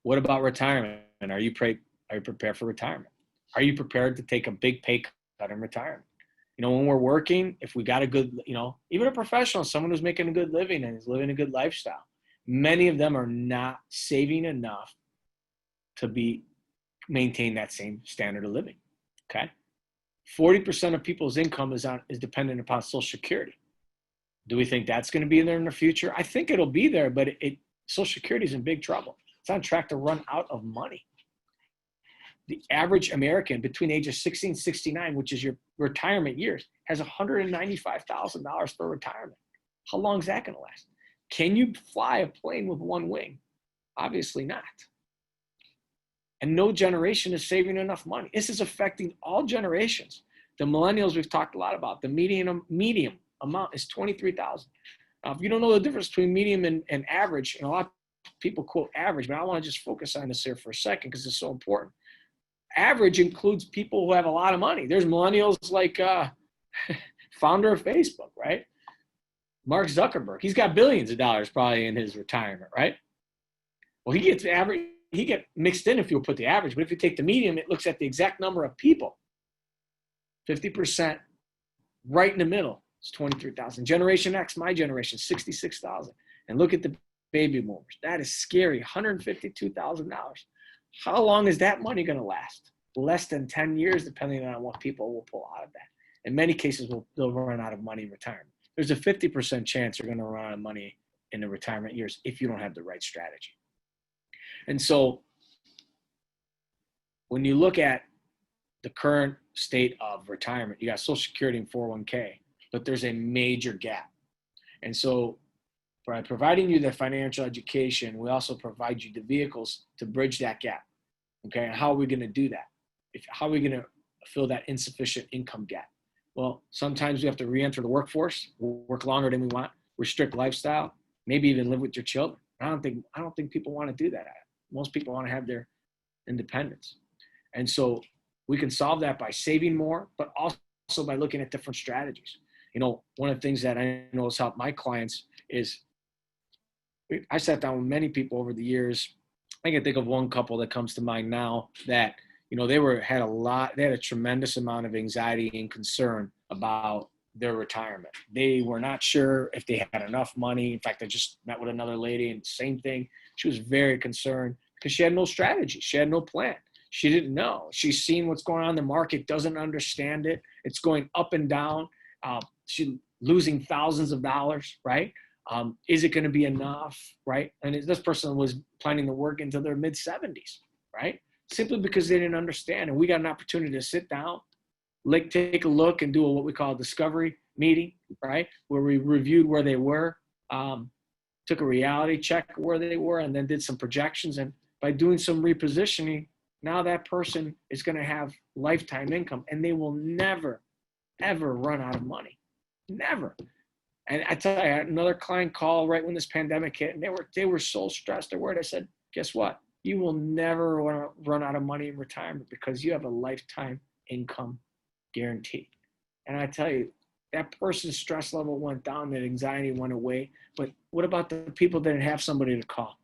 What about retirement? Are you prepared for retirement? Are you prepared to take a big pay cut in retirement? When we're working, if we got a good, even a professional, someone who's making a good living and is living a good lifestyle, many of them are not saving enough to maintain that same standard of living. Okay. 40% of people's income is dependent upon Social Security. Do we think that's going to be there in the future? I think it'll be there, but Social Security is in big trouble. It's on track to run out of money. The average American between the age of 60 and 69, which is your retirement years, has $195,000 for retirement. How long is that going to last? Can you fly a plane with one wing? Obviously not. And no generation is saving enough money. This is affecting all generations. The millennials we've talked a lot about. The medium amount is $23,000. Now, if you don't know the difference between medium and average, and a lot of people quote average, but I want to just focus on this here for a second because it's so important. Average includes people who have a lot of money. There's millennials like founder of Facebook, right? Mark Zuckerberg. He's got billions of dollars probably in his retirement, right? Well, he get mixed in if you put the average, but if you take the median, it looks at the exact number of people. 50% right in the middle is 23,000. Generation X, my generation, 66,000. And look at the baby boomers. That is scary, $152,000. How long is that money going to last? Less than 10 years, depending on what people will pull out of that. In many cases, they'll run out of money in retirement. There's a 50% chance you're going to run out of money in the retirement years if you don't have the right strategy. And so when you look at the current state of retirement, you got Social Security and 401k, but there's a major gap. And so by providing you the financial education, we also provide you the vehicles to bridge that gap. Okay, and how are we going to do that? How are we going to fill that insufficient income gap? Well, sometimes we have to re-enter the workforce, work longer than we want, restrict lifestyle, maybe even live with your children. I don't think people want to do that. Most people want to have their independence. And so we can solve that by saving more, but also by looking at different strategies. One of the things that I know has helped my clients is I sat down with many people over the years. I can think of one couple that comes to mind now that, they had a tremendous amount of anxiety and concern about their retirement. They were not sure if they had enough money. In fact, I just met with another lady and same thing. She was very concerned because she had no strategy. She had no plan. She didn't know. She's seen what's going on in the market, doesn't understand it. It's going up and down. She's losing thousands of dollars, right? Is it going to be enough, right? And this person was planning to work into their mid-70s, right? Simply because they didn't understand. And we got an opportunity to sit down, take a look and do what we call a discovery meeting, right? Where we reviewed where they were, took a reality check where they were, and then did some projections. And by doing some repositioning, now that person is going to have lifetime income and they will never, ever run out of money. Never. And I tell you, I had another client call right when this pandemic hit, and they were so stressed or worried. I said, guess what? You will never run out of money in retirement because you have a lifetime income guarantee. And I tell you, that person's stress level went down, that anxiety went away. But what about the people that didn't have somebody to call?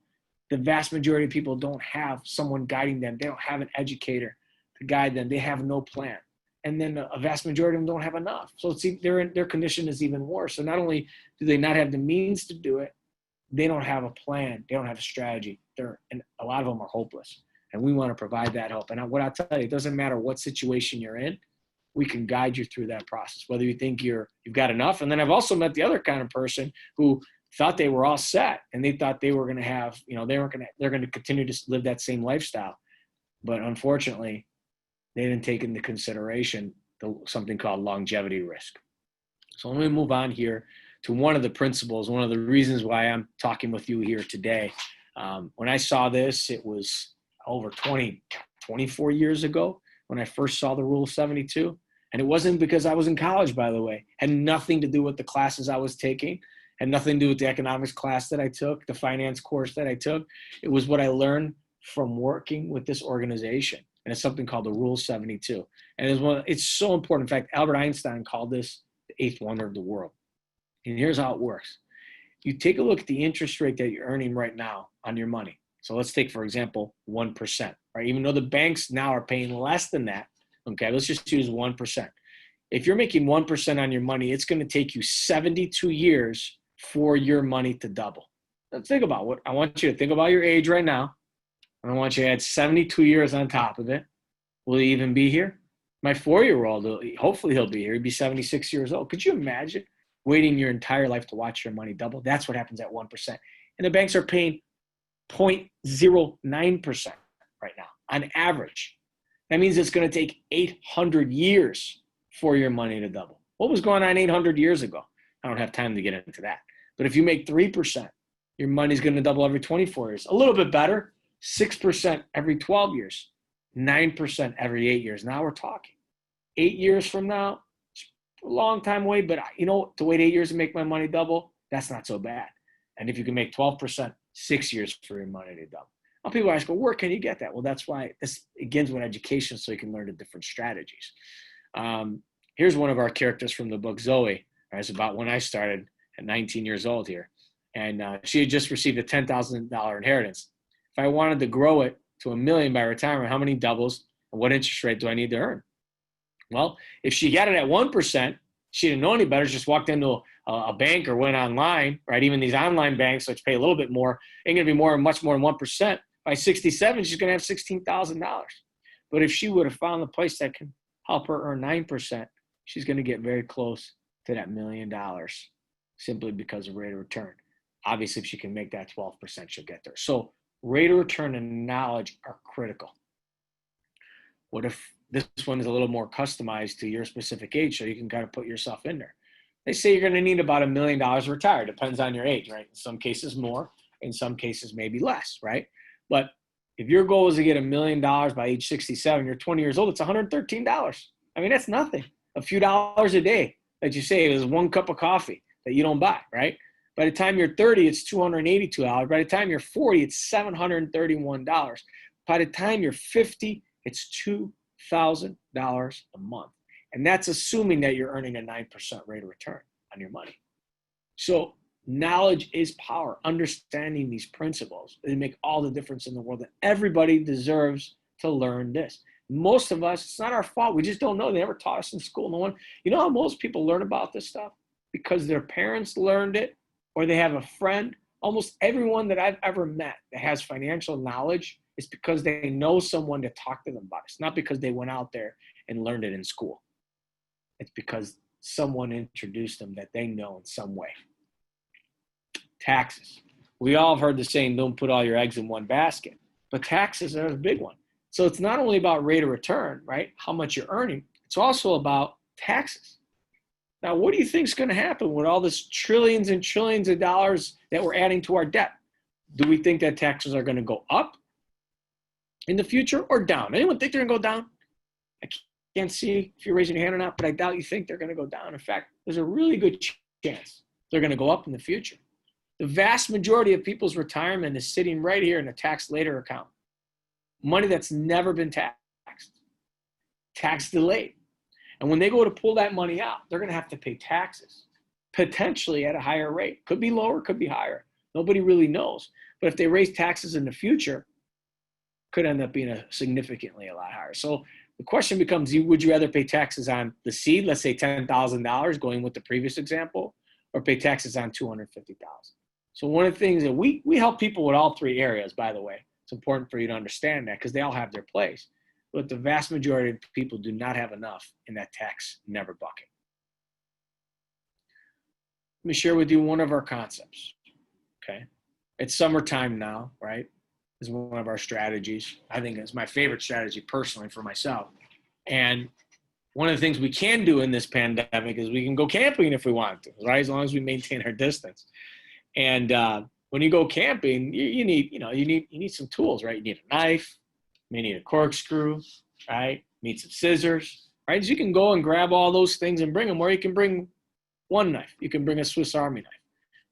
The vast majority of people don't have someone guiding them. They don't have an educator to guide them. They have no plan. And then a vast majority of them don't have enough. So their condition is even worse. So not only do they not have the means to do it, they don't have a plan. They don't have a strategy. And a lot of them are hopeless. And we want to provide that help. And what I'll tell you, it doesn't matter what situation you're in, we can guide you through that process, whether you think you've got enough. And then I've also met the other kind of person who thought they were all set and they thought they were going to have, they're going to continue to live that same lifestyle. But unfortunately, they didn't take into consideration something called longevity risk. So let me move on here to one of the principles, one of the reasons why I'm talking with you here today. When I saw this, it was over 24 years ago when I first saw the Rule of 72. And it wasn't because I was in college, by the way. It had nothing to do with the classes I was taking. Had nothing to do with the economics class that I took, the finance course that I took. It was what I learned from working with this organization. And it's something called the Rule 72. And it's so important. In fact, Albert Einstein called this the eighth wonder of the world. And here's how it works. You take a look at the interest rate that you're earning right now on your money. So let's take, for example, 1%, right? Even though the banks now are paying less than that, okay, let's just use 1%. If you're making 1% on your money, it's going to take you 72 years for your money to double. Let's think about what I want you to think about your age right now. And I want you to add 72 years on top of it. Will he even be here? My 4-year-old, hopefully he'll be here. He'd be 76 years old. Could you imagine waiting your entire life to watch your money double? That's what happens at 1%. And the banks are paying 0.09% right now on average. That means it's going to take 800 years for your money to double. What was going on 800 years ago? I don't have time to get into that. But if you make 3%, your money's going to double every 24 years. A little bit better, 6% every 12 years, 9% every 8 years. Now we're talking. 8 years from now, it's a long time away, but to wait 8 years to make my money double, that's not so bad. And if you can make 12%, 6 years for your money to double. Now people ask, well, where can you get that? Well, that's why this begins with education, so you can learn the different strategies. Here's one of our characters from the book, Zoe. It's about when I started at 19 years old here. And she had just received a $10,000 inheritance. If I wanted to grow it to $1 million by retirement, how many doubles and what interest rate do I need to earn? Well, if she got it at 1%, she didn't know any better, just walked into a bank or went online, right? Even these online banks, which pay a little bit more, ain't going to be much more than 1%. By 67, she's going to have $16,000. But if she would have found the place that can help her earn 9%, she's going to get very close to that $1 million simply because of rate of return. Obviously, if she can make that 12%, she'll get there. So rate of return and knowledge are critical. What if this one is a little more customized to your specific age, so you can kind of put yourself in there? They say you're going to need about $1 million to retire. Depends on your age, right? In some cases more, in some cases maybe less, right? But if your goal is to get $1 million by age 67, you're 20 years old, it's $113. I mean, that's nothing. A few dollars a day that you save is one cup of coffee that you don't buy, right? By the time you're 30, it's $282. By the time you're 40, it's $731. By the time you're 50, it's $2,000 a month. And that's assuming that you're earning a 9% rate of return on your money. So knowledge is power. Understanding these principles, they make all the difference in the world. And everybody deserves to learn this. Most of us, it's not our fault. We just don't know. They never taught us in school. No one, you know how most people learn about this stuff? Because their parents learned it, or they have a friend. Almost everyone that I've ever met that has financial knowledge is because they know someone to talk to them about it. It's not because they went out there and learned it in school. It's because someone introduced them that they know in some way. Taxes. We all have heard the saying, don't put all your eggs in one basket. But taxes are a big one. So it's not only about rate of return, right? How much you're earning. It's also about taxes. Now, what do you think is going to happen with all this trillions and trillions of dollars that we're adding to our debt? Do we think that taxes are going to go up in the future or down? Anyone think they're going to go down? I can't see if you're raising your hand or not, but I doubt you think they're going to go down. In fact, there's a really good chance they're going to go up in the future. The vast majority of people's retirement is sitting right here in a tax later account. Money that's never been taxed, tax delayed. And when they go to pull that money out, they're going to have to pay taxes, potentially at a higher rate. Could be lower, could be higher. Nobody really knows. But if they raise taxes in the future, could end up being significantly a lot higher. So the question becomes, would you rather pay taxes on the seed, let's say $10,000 going with the previous example, or pay taxes on $250,000? So one of the things that we help people with all three areas, by the way. It's important for you to understand that because they all have their place. But the vast majority of people do not have enough in that tax never bucket. Let me share with you one of our concepts, okay? It's summertime now, right? This is one of our strategies. I think it's my favorite strategy personally for myself. And one of the things we can do in this pandemic is we can go camping if we want to, right? As long as we maintain our distance. And when you go camping, you need some tools, right? You need a knife. You may need a corkscrew, right? You need some scissors, right? So you can go and grab all those things and bring them, or you can bring one knife. You can bring a Swiss Army knife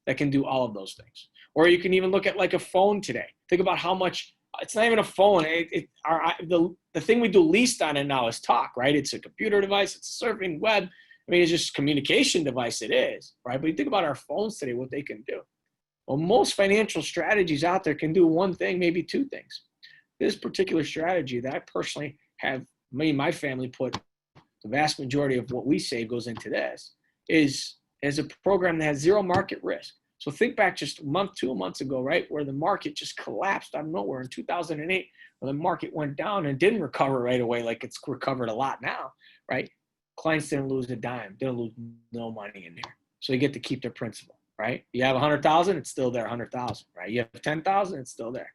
that can do all of those things. Or you can even look at like a phone today. Think about how much, it's not even a phone. The thing we do least on it now is talk, right? It's a computer device, it's a surfing web. I mean, it's just a communication device, it is, right? But you think about our phones today, what they can do. Well, most financial strategies out there can do one thing, maybe two things. This particular strategy that I personally have, me and my family put the vast majority of what we save goes into this, is as a program that has zero market risk. So think back just a month, 2 months ago, right, where the market just collapsed out of nowhere in 2008, where the market went down and didn't recover right away like it's recovered a lot now, right? Clients didn't lose a dime, didn't lose no money in there. So you get to keep their principal, right? You have 100,000, it's still there, 100,000, right? You have 10,000, it's still there.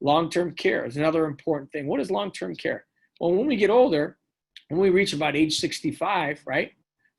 Long-term care is another important thing. What is long-term care? Well, when we get older, when we reach about age 65, right?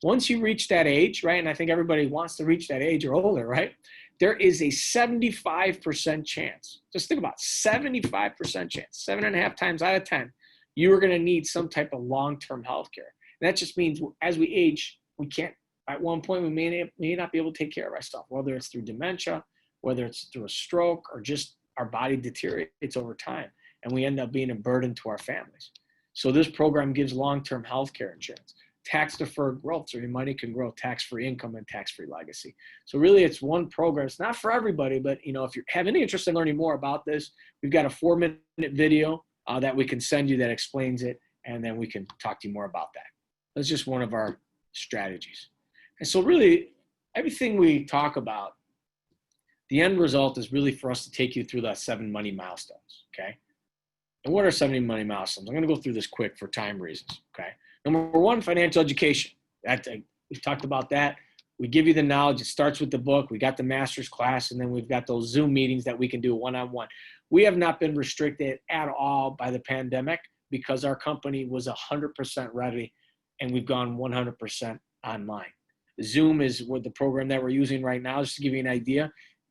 Once you reach that age, right, and I think everybody wants to reach that age or older, right? There is a 75% chance. Just think about 75% chance, 7.5 times out of 10, you are going to need some type of long-term health care. And that just means as we age, we can't, at one point, we may not be able to take care of ourselves, whether it's through dementia, whether it's through a stroke, or just our body deteriorates over time, and we end up being a burden to our families. So this program gives long-term health care insurance, tax-deferred growth, so your money can grow, tax-free income and tax-free legacy. So really it's one program. It's not for everybody, but if you have any interest in learning more about this, we've got a 4-minute video that we can send you that explains it, and then we can talk to you more about that. That's just one of our strategies. And so really everything we talk about, the end result is really for us to take you through the 7 money milestones, okay? And what are 7 money milestones? I'm going to go through this quick for time reasons, okay? Number 1, financial education. We've talked about that. We give you the knowledge. It starts with the book. We got the master's class, and then we've got those Zoom meetings that we can do one-on-one. We have not been restricted at all by the pandemic because our company was 100% ready, and we've gone 100% online. Zoom is what the program that we're using right now. Just to give you an idea,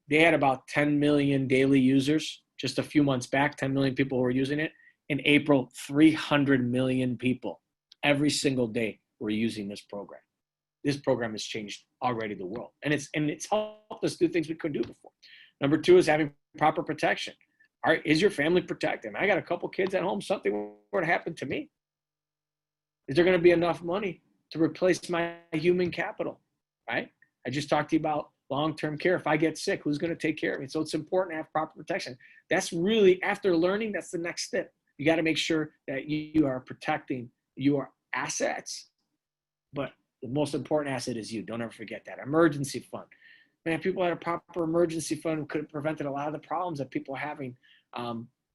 they had about 10 million daily users just a few months back. 10 million people were using it. In April, 300 million people every single day were using this program. This program has changed already the world, and it's helped us do things we couldn't do before. Number 2 is having proper protection. All right, is your family protected? I got a couple kids at home. Something were to happen to me. Is there going to be enough money to replace my human capital? Right? I just talked to you about long-term care. If I get sick, who's going to take care of me? So it's important to have proper protection. That's really, after learning, that's the next step. You got to make sure that you are protecting your assets, but the most important asset is you. Don't ever forget that. Emergency fund. Man, if people had a proper emergency fund, we could have prevented a lot of the problems that people are having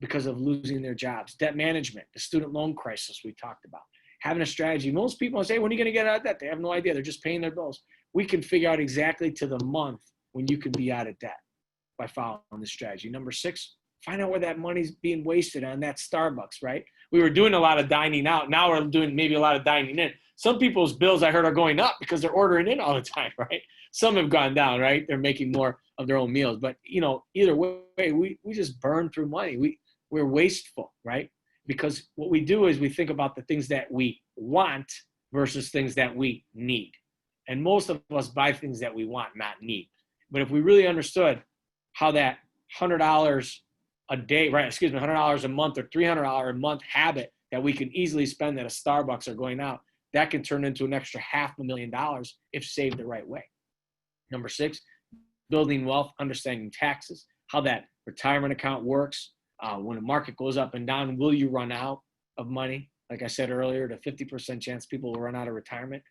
because of losing their jobs. Debt management, the student loan crisis we talked about. Having a strategy. Most people say, when are you going to get out of debt? They have no idea. They're just paying their bills. We can figure out exactly to the month when you can be out of debt by following this strategy. Number 6, find out where that money's being wasted on that Starbucks, right? We were doing a lot of dining out. Now we're doing maybe a lot of dining in. Some people's bills I heard are going up because they're ordering in all the time, right? Some have gone down, right? They're making more of their own meals. But, either way, we just burn through money. We're wasteful, right? Because what we do is we think about the things that we want versus things that we need. And most of us buy things that we want, not need. But if we really understood how that $100 a day, right? $100 a month or $300 a month habit that we can easily spend at a Starbucks or going out, that can turn into an extra $500,000 if saved the right way. Number 6, building wealth, understanding taxes, how that retirement account works. When the market goes up and down, will you run out of money? Like I said earlier, the 50% chance people will run out of retirement,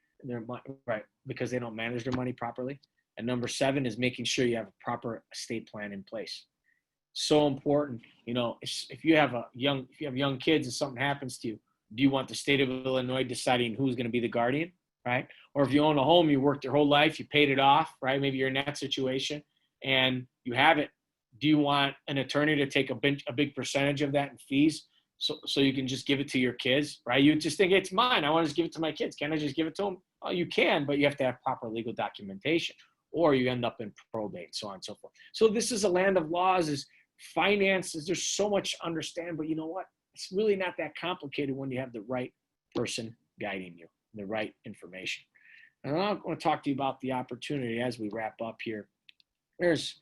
right, because they don't manage their money properly. And number 7 is making sure you have a proper estate plan in place. So important. If you have young kids and something happens to you, do you want the state of Illinois deciding who's going to be the guardian, right? Or if you own a home, you worked your whole life, you paid it off, right? Maybe you're in that situation and you have it. Do you want an attorney to take a big percentage of that in fees so you can just give it to your kids, right? You just think it's mine. I want to just give it to my kids. Can I just give it to them? Oh, you can, but you have to have proper legal documentation, or you end up in probate, so on and so forth. So this is a land of laws, is finances. There's so much to understand, but you know what? It's really not that complicated when you have the right person guiding you, the right information. And I'm going to talk to you about the opportunity as we wrap up here. There's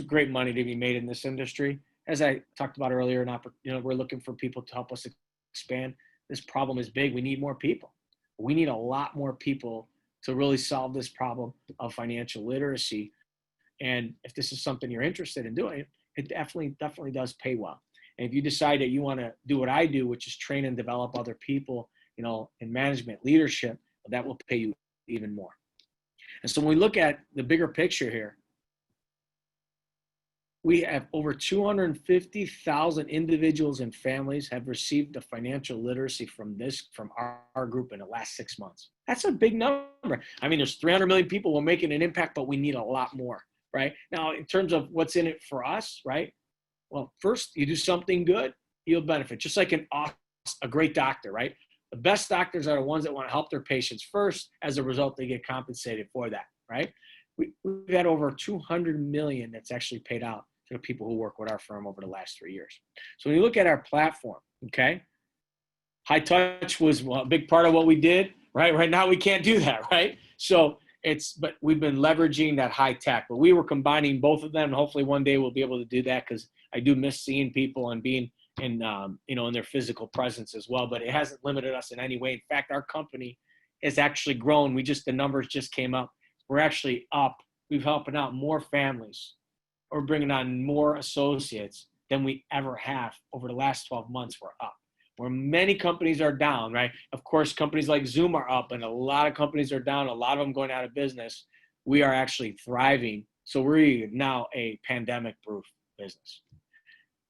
great money to be made in this industry. As I talked about earlier, we're looking for people to help us expand. This problem is big. We need more people. We need a lot more people to really solve this problem of financial literacy. And if this is something you're interested in doing, it definitely does pay well. And if you decide that you want to do what I do, which is train and develop other people, in management, leadership, that will pay you even more. And so when we look at the bigger picture here, we have over 250,000 individuals and families have received the financial literacy from our group in the last 6 months. That's a big number. I mean, there's 300 million people we're making an impact, but we need a lot more, right? Now, in terms of what's in it for us, right? Well, first, you do something good, you'll benefit. Just like a great doctor, right? The best doctors are the ones that want to help their patients first. As a result, they get compensated for that, right? We've had over 200 million that's actually paid out to the people who work with our firm over the last 3 years. So when you look at our platform, okay, high touch was a big part of what we did, right? Right now we can't do that, right? So but we've been leveraging that high tech, but we were combining both of them. And hopefully one day we'll be able to do that, because I do miss seeing people and being in their physical presence as well. But it hasn't limited us in any way. In fact, our company has actually grown. The numbers just came up. We're actually up. We've helping out more families, or bringing on more associates than we ever have over the last 12 months. We're up. Where many companies are down, right? Of course, companies like Zoom are up, and a lot of companies are down, a lot of them going out of business. We are actually thriving. So we're now a pandemic-proof business.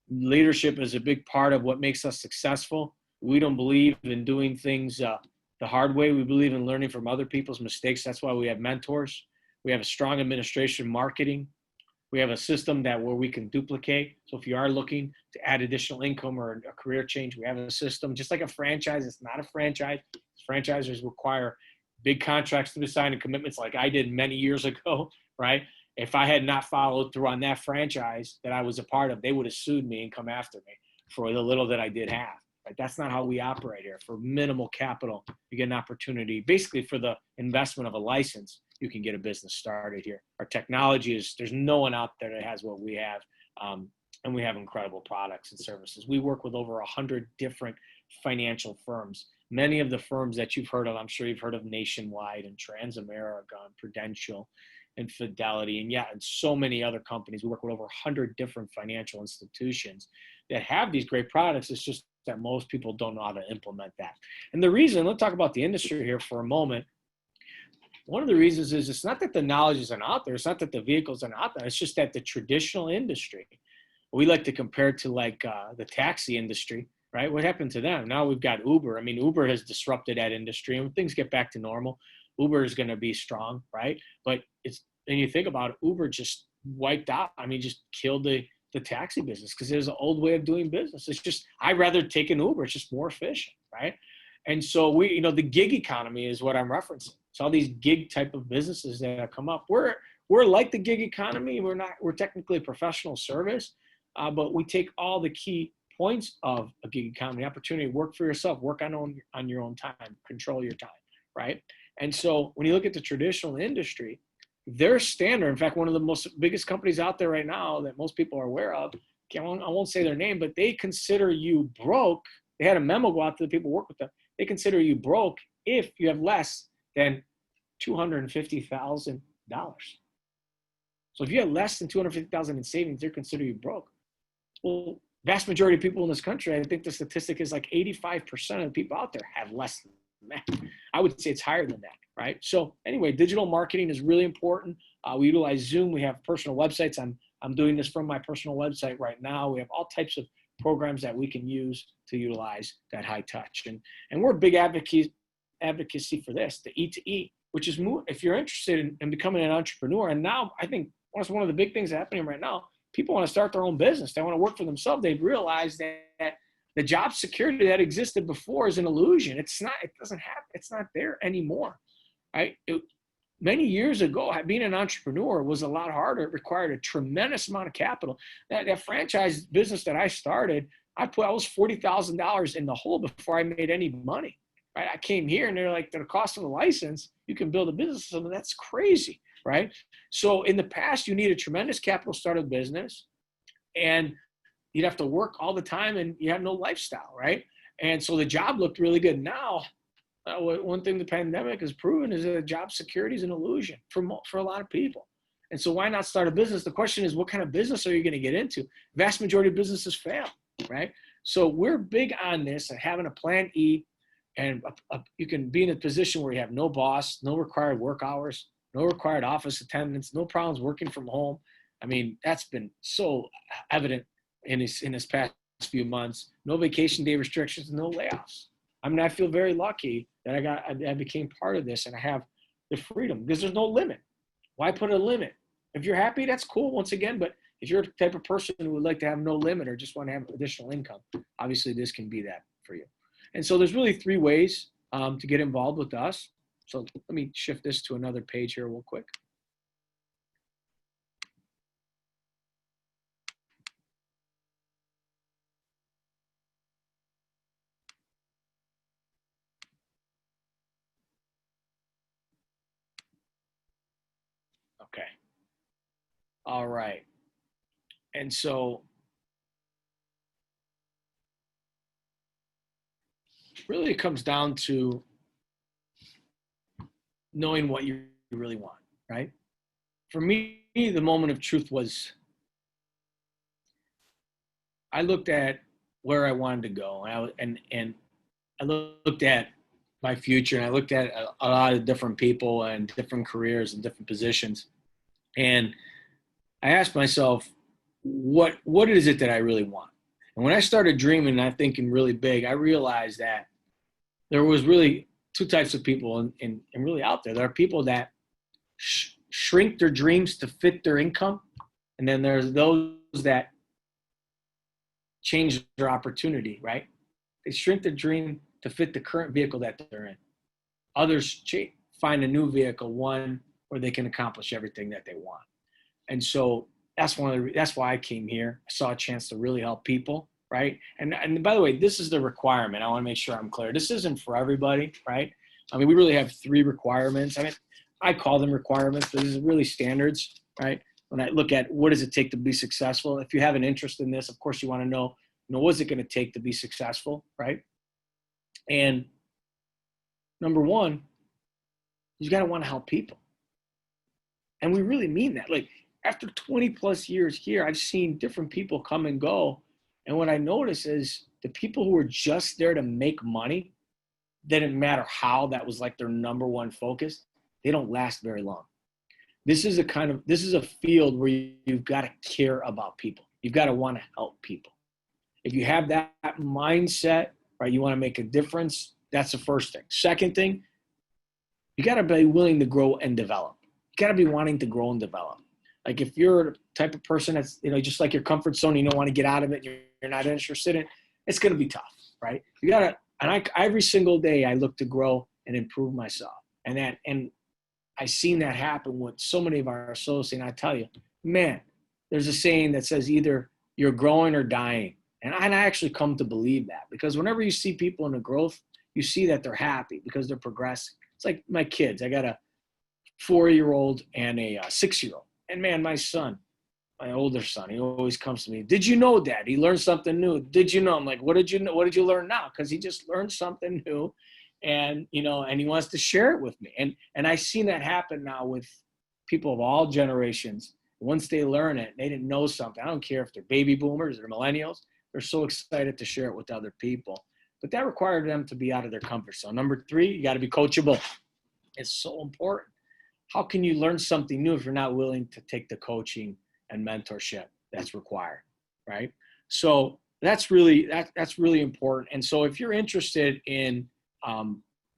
Leadership is a big part of what makes us successful. We don't believe in doing things the hard way. We believe in learning from other people's mistakes. That's why we have mentors. We have a strong administration, marketing. We have a system where we can duplicate. So if you are looking to add additional income or a career change, we have a system. Just like a franchise, it's not a franchise. Franchisers require big contracts to be signed and commitments, like I did many years ago, right? If I had not followed through on that franchise that I was a part of, they would have sued me and come after me for the little that I did have. Right? That's not how we operate here. For minimal capital, you get an opportunity. Basically, for the investment of a license, you can get a business started here. Our technology there's no one out there that has what we have, and we have incredible products and services. We work with over 100 different financial firms. Many of the firms that you've heard of, I'm sure you've heard of Nationwide and Transamerica and Prudential and Fidelity, and so many other companies. We work with over 100 different financial institutions that have these great products. It's just that most people don't know how to implement that. And the reason, let's talk about the industry here for a moment. One of the reasons is it's not that the knowledge isn't out there. It's not that the vehicles aren't out there. It's just that the traditional industry, we like to compare it to like the taxi industry, right? What happened to them? Now we've got Uber. I mean, Uber has disrupted that industry, and when things get back to normal, Uber is going to be strong, right? But and you think about it, Uber just wiped out. I mean, just killed the taxi business, because there's an old way of doing business. It's just, I'd rather take an Uber. It's just more efficient, right? And so the gig economy is what I'm referencing. So all these gig type of businesses that have come up, we're like the gig economy. We're technically a professional service, but we take all the key points of a gig economy: opportunity, work for yourself, work on your own time, control your time, right? And so when you look at the traditional industry, their standard, in fact, one of the biggest companies out there right now that most people are aware of, I won't say their name, but they consider you broke. They had a memo go out to the people who work with them. They consider you broke if you have less than $250,000. So if you have less than $250,000 in savings, they're consider you broke. Well, vast majority of people in this country, I think the statistic is like 85% of the people out there have less than that. I would say it's higher than that, right? So anyway, digital marketing is really important. We utilize Zoom. We have personal websites. I'm doing this from my personal website right now. We have all types of programs that we can use to utilize that high touch. And we're big advocacy for this, the E2E, which is if you're interested in becoming an entrepreneur. And now I think one of the big things happening right now, people want to start their own business. They want to work for themselves. They've realized that the job security that existed before is an illusion. It's not there anymore, right? Many years ago, being an entrepreneur was a lot harder. It required a tremendous amount of capital. That franchise business that I started, I was $40,000 in the hole before I made any money, right? I came here and they're like, the cost of a license, you can build a business. So that's crazy, right? So in the past, you need a tremendous capital to start a business, and you'd have to work all the time, and you have no lifestyle, right? And so the job looked really good. Now, one thing the pandemic has proven is that job security is an illusion for a lot of people. And so why not start a business? The question is, what kind of business are you going to get into? Vast majority of businesses fail, right? So we're big on this and having a plan E, and you can be in a position where you have no boss, no required work hours, no required office attendance, no problems working from home. I mean, that's been so evident in this past few months. No vacation day restrictions, no layoffs. I mean, I feel very lucky that I became part of this and I have the freedom because there's no limit. Why put a limit? If you're happy, that's cool once again, but if you're the type of person who would like to have no limit or just want to have additional income, obviously this can be that for you. And so there's really 3 ways to get involved with us. So let me shift this to another page here real quick. Okay. All right. And so really it comes down to knowing what you really want, right? For me, the moment of truth was I looked at where I wanted to go, and I looked at my future, and I looked at a lot of different people and different careers and different positions, and I asked myself, what is it that I really want? And when I started dreaming and I'm thinking really big, I realized that there was really 2 types of people and really out there. There are people that shrink their dreams to fit their income, and then there's those that change their opportunity, right? They shrink their dream to fit the current vehicle that they're in. Others find a new vehicle, one where they can accomplish everything that they want. And so that's why I came here. I saw a chance to really help people, right? And by the way, this is the requirement. I want to make sure I'm clear. This isn't for everybody, right? I mean, we really have 3 requirements. I mean, I call them requirements, but this is really standards, right? When I look at what does it take to be successful, if you have an interest in this, of course you want to know, what is it going to take to be successful, right? And number 1, you got to want to help people. And we really mean that. Like, after 20 plus years here, I've seen different people come and go. And what I notice is the people who were just there to make money, didn't matter how, that was like their number 1 focus, they don't last very long. This is a field where you've got to care about people. You've got to want to help people. If you have that mindset, right, you want to make a difference, that's the first thing. Second thing, you got to be willing to grow and develop. You got to be wanting to grow and develop. Like, if you're the type of person that's, just like your comfort zone, you don't want to get out of it, you're not interested in, it's going to be tough, right? You got to, and every single day I look to grow and improve myself. And I've seen that happen with so many of our associates. And I tell you, man, there's a saying that says either you're growing or dying. And I actually come to believe that, because whenever you see people in the growth, you see that they're happy because they're progressing. It's like my kids. I got a 4-year-old and a 6-year-old. And man, my son, my older son, he always comes to me, did you know, Dad? He learned something new. Did you know? I'm like, what did you know? What did you learn now? Because he just learned something new. And, and he wants to share it with me. And I've seen that happen now with people of all generations. Once they learn it, they didn't know something. I don't care if they're baby boomers or millennials. They're so excited to share it with other people. But that required them to be out of their comfort zone. Number 3, you got to be coachable. It's so important. How can you learn something new if you're not willing to take the coaching and mentorship that's required, right? So that's really important. And so if you're interested in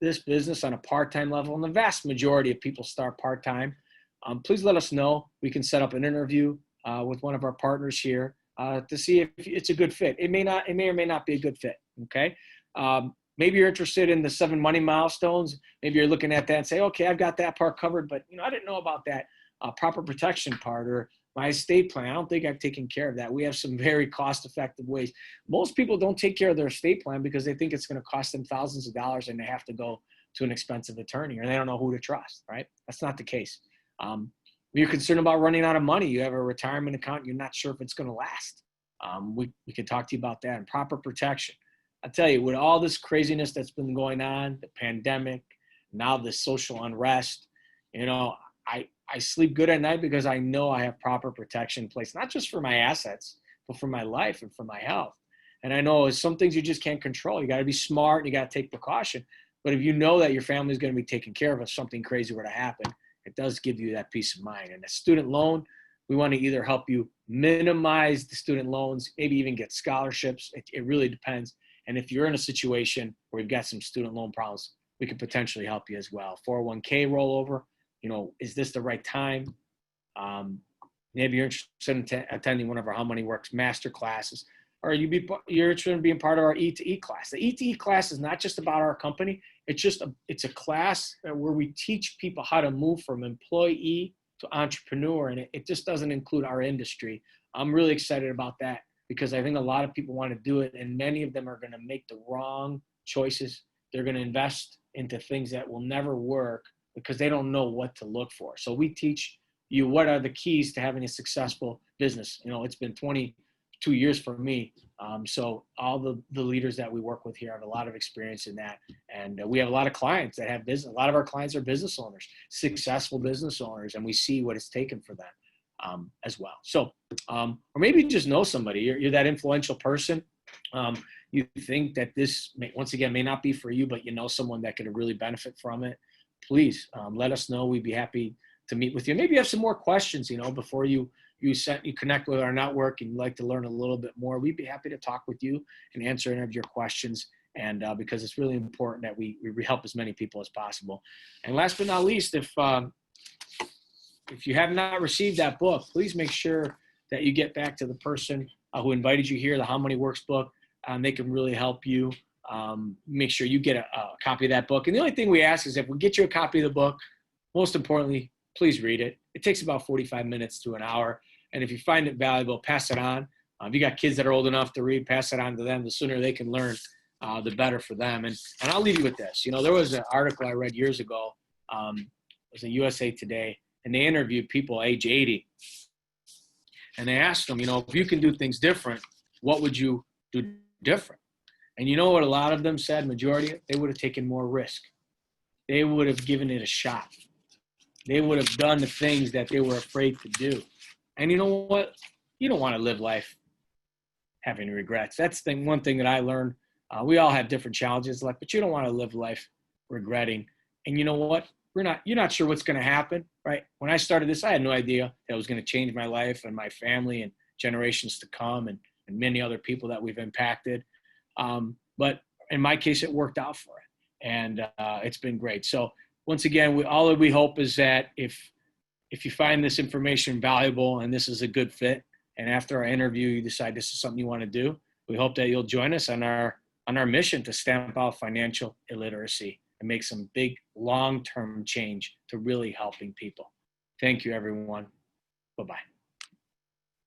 this business on a part-time level, and the vast majority of people start part-time, please let us know. We can set up an interview with one of our partners here to see if it's a good fit. It may or may not be a good fit. Okay. Maybe you're interested in the 7 money milestones. Maybe you're looking at that and say, okay, I've got that part covered, but I didn't know about that proper protection part or my estate plan. I don't think I've taken care of that. We have some very cost-effective ways. Most people don't take care of their estate plan because they think it's going to cost them thousands of dollars and they have to go to an expensive attorney, or they don't know who to trust, right? That's not the case. You're concerned about running out of money. You have a retirement account. You're not sure if it's going to last. We can talk to you about that. And proper protection. I tell you, with all this craziness that's been going on, the pandemic, now the social unrest, I I sleep good at night because I know I have proper protection in place, not just for my assets, but for my life and for my health. And I know some things you just can't control. You got to be smart and you got to take precaution. But if you know that your family is going to be taken care of if something crazy were to happen, it does give you that peace of mind. And a student loan, we want to either help you minimize the student loans, maybe even get scholarships. It really depends. And if you're in a situation where you've got some student loan problems, we could potentially help you as well. 401k rollover, is this the right time? Maybe you're interested in attending one of our How Money Works master classes, or you're interested in being part of our E2E class. The E2E class is not just about our company. It's a class where we teach people how to move from employee to entrepreneur, and it just doesn't include our industry. I'm really excited about that because I think a lot of people want to do it, and many of them are going to make the wrong choices. They're going to invest into things that will never work because they don't know what to look for. So we teach you what are the keys to having a successful business. It's been 22 years for me. So all the leaders that we work with here have a lot of experience in that. And we have a lot of clients that have business. A lot of our clients are business owners, successful business owners, and we see what it's taken for them as well. So, or maybe you just know somebody, you're that influential person. You think that this, once again, may not be for you, but you know someone that could really benefit from it. Please let us know. We'd be happy to meet with you. Maybe you have some more questions, before you connect with our network and you'd like to learn a little bit more. We'd be happy to talk with you and answer any of your questions. And because it's really important that we help as many people as possible. And last but not least, if you have not received that book, please make sure that you get back to the person who invited you here, the How Money Works book. They can really help you. Make sure you get a copy of that book. And the only thing we ask is if we get you a copy of the book, most importantly, please read it. It takes about 45 minutes to an hour. And if you find it valuable, pass it on. If you got kids that are old enough to read, pass it on to them. The sooner they can learn, the better for them. And I'll leave you with this. There was an article I read years ago. It was in USA Today, and they interviewed people age 80. And they asked them, if you can do things different, what would you do different? And you know what a lot of them said, majority, they would have taken more risk. They would have given it a shot. They would have done the things that they were afraid to do. And you know what? You don't want to live life having regrets. That's one thing that I learned. We all have different challenges in life, but you don't want to live life regretting. And you know what? You're not sure what's going to happen, right? When I started this, I had no idea that it was going to change my life and my family and generations to come and many other people that we've impacted. But in my case, it worked out for it. And it's been great. So once again, all we hope is that if you find this information valuable and this is a good fit, and after our interview, you decide this is something you want to do, we hope that you'll join us on our mission to stamp out financial illiteracy and make some big long-term change to really helping people. Thank you, everyone. Bye-bye.